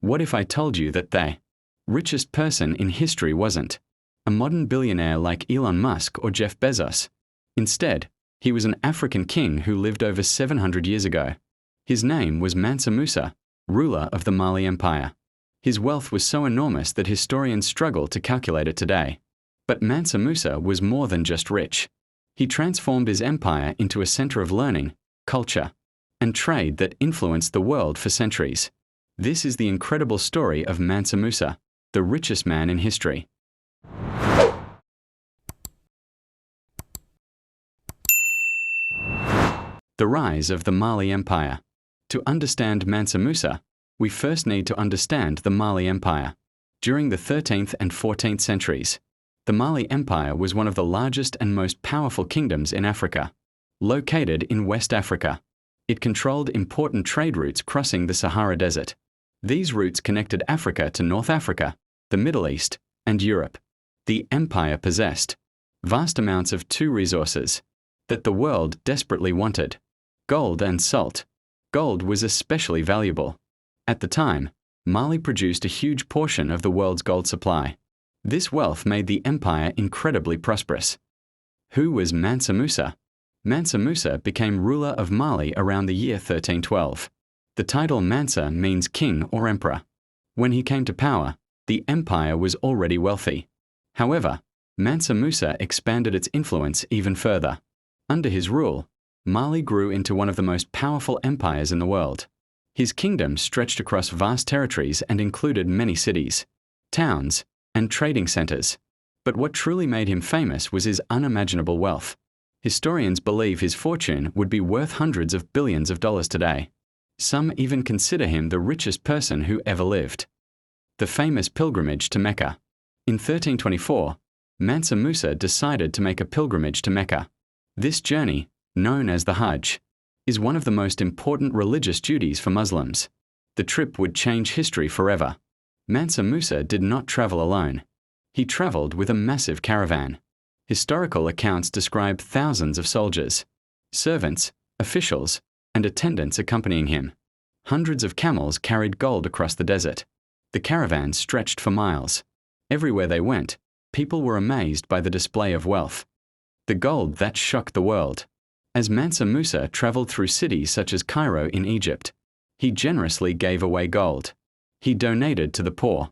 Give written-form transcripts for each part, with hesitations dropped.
What if I told you that the richest person in history wasn't a modern billionaire like Elon Musk or Jeff Bezos? Instead, he was an African king who lived over 700 years ago. His name was Mansa Musa, ruler of the Mali Empire. His wealth was so enormous that historians struggle to calculate it today. But Mansa Musa was more than just rich. He transformed his empire into a center of learning, culture, and trade that influenced the world for centuries. This is the incredible story of Mansa Musa, the richest man in history. The rise of the Mali Empire. To understand Mansa Musa, we first need to understand the Mali Empire. During the 13th and 14th centuries, the Mali Empire was one of the largest and most powerful kingdoms in Africa. Located in West Africa, it controlled important trade routes crossing the Sahara Desert. These routes connected Africa to North Africa, the Middle East, and Europe. The empire possessed vast amounts of two resources that the world desperately wanted: gold and salt. Gold was especially valuable. At the time, Mali produced a huge portion of the world's gold supply. This wealth made the empire incredibly prosperous. Who was Mansa Musa? Mansa Musa became ruler of Mali around the year 1312. The title Mansa means king or emperor. When he came to power, the empire was already wealthy. However, Mansa Musa expanded its influence even further. Under his rule, Mali grew into one of the most powerful empires in the world. His kingdom stretched across vast territories and included many cities, towns, and trading centers. But what truly made him famous was his unimaginable wealth. Historians believe his fortune would be worth hundreds of billions of dollars today. Some even consider him the richest person who ever lived. The famous pilgrimage to Mecca. In 1324, Mansa Musa decided to make a pilgrimage to Mecca. This journey, known as the Hajj, is one of the most important religious duties for Muslims. The trip would change history forever. Mansa Musa did not travel alone. He traveled with a massive caravan. Historical accounts describe thousands of soldiers, servants, officials, and attendants accompanying him. Hundreds of camels carried gold across the desert. The caravan stretched for miles. Everywhere they went, people were amazed by the display of wealth. The gold that shocked the world. As Mansa Musa traveled through cities such as Cairo in Egypt, he generously gave away gold. He donated to the poor.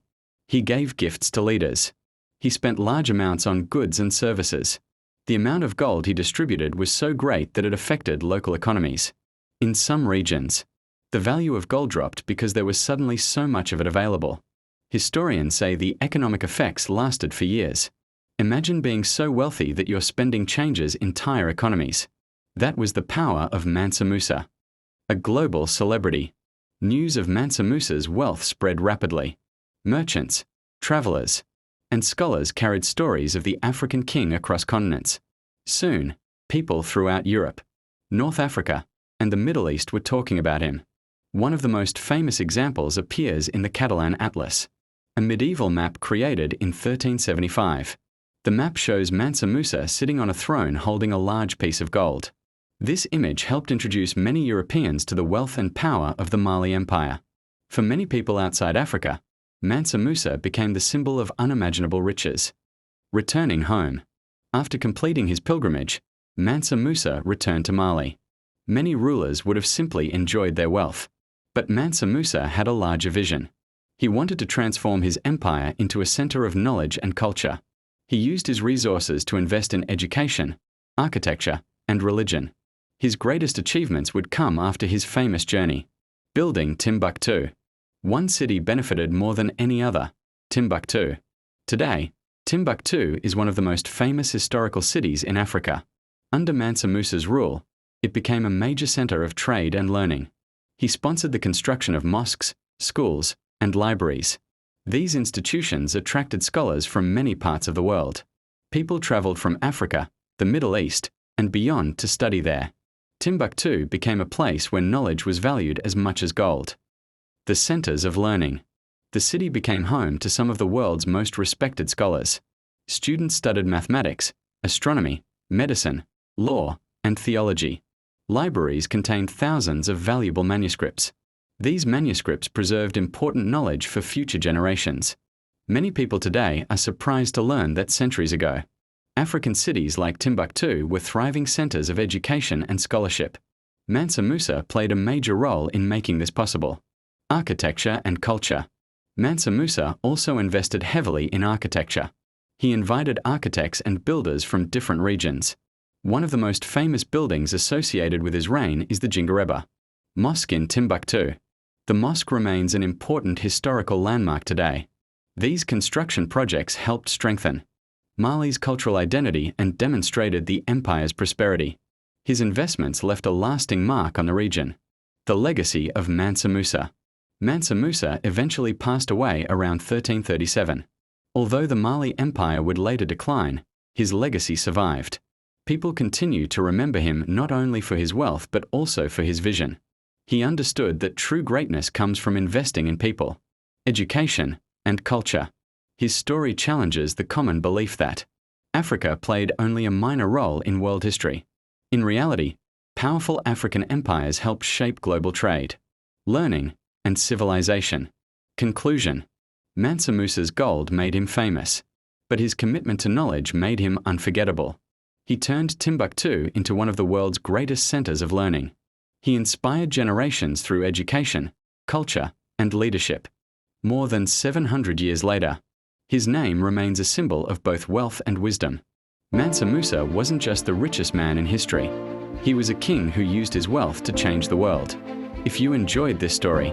He gave gifts to leaders. He spent large amounts on goods and services. The amount of gold he distributed was so great that it affected local economies. In some regions, the value of gold dropped because there was suddenly so much of it available. Historians say the economic effects lasted for years. Imagine being so wealthy that your spending changes entire economies. That was the power of Mansa Musa. A global celebrity. News of Mansa Musa's wealth spread rapidly. Merchants, travelers, and scholars carried stories of the African king across continents. Soon, people throughout Europe, North Africa, and the Middle East were talking about him. One of the most famous examples appears in the Catalan Atlas, a medieval map created in 1375. The map shows Mansa Musa sitting on a throne holding a large piece of gold. This image helped introduce many Europeans to the wealth and power of the Mali Empire. For many people outside Africa, Mansa Musa became the symbol of unimaginable riches. Returning home. After completing his pilgrimage, Mansa Musa returned to Mali. Many rulers would have simply enjoyed their wealth. But Mansa Musa had a larger vision. He wanted to transform his empire into a center of knowledge and culture. He used his resources to invest in education, architecture, and religion. His greatest achievements would come after his famous journey. Building Timbuktu. One city benefited more than any other: Timbuktu. Today, Timbuktu is one of the most famous historical cities in Africa. Under Mansa Musa's rule, it became a major center of trade and learning. He sponsored the construction of mosques, schools, and libraries. These institutions attracted scholars from many parts of the world. People traveled from Africa, the Middle East, and beyond to study there. Timbuktu became a place where knowledge was valued as much as gold. The centers of learning. The city became home to some of the world's most respected scholars. Students studied mathematics, astronomy, medicine, law, and theology. Libraries contained thousands of valuable manuscripts. These manuscripts preserved important knowledge for future generations. Many people today are surprised to learn that centuries ago, African cities like Timbuktu were thriving centers of education and scholarship. Mansa Musa played a major role in making this possible. Architecture and culture. Mansa Musa also invested heavily in architecture. He invited architects and builders from different regions. One of the most famous buildings associated with his reign is the Jingareba Mosque in Timbuktu. The mosque remains an important historical landmark today. These construction projects helped strengthen Mali's cultural identity and demonstrated the empire's prosperity. His investments left a lasting mark on the region. The legacy of Mansa Musa. Mansa Musa eventually passed away around 1337. Although the Mali Empire would later decline, his legacy survived. People continue to remember him not only for his wealth but also for his vision. He understood that true greatness comes from investing in people, education, and culture. His story challenges the common belief that Africa played only a minor role in world history. In reality, powerful African empires helped shape global trade, learning, and civilization. Conclusion. Mansa Musa's gold made him famous, but his commitment to knowledge made him unforgettable. He turned Timbuktu into one of the world's greatest centers of learning. He inspired generations through education, culture, and leadership. More than 700 years later, his name remains a symbol of both wealth and wisdom. Mansa Musa wasn't just the richest man in history. He was a king who used his wealth to change the world. If you enjoyed this story,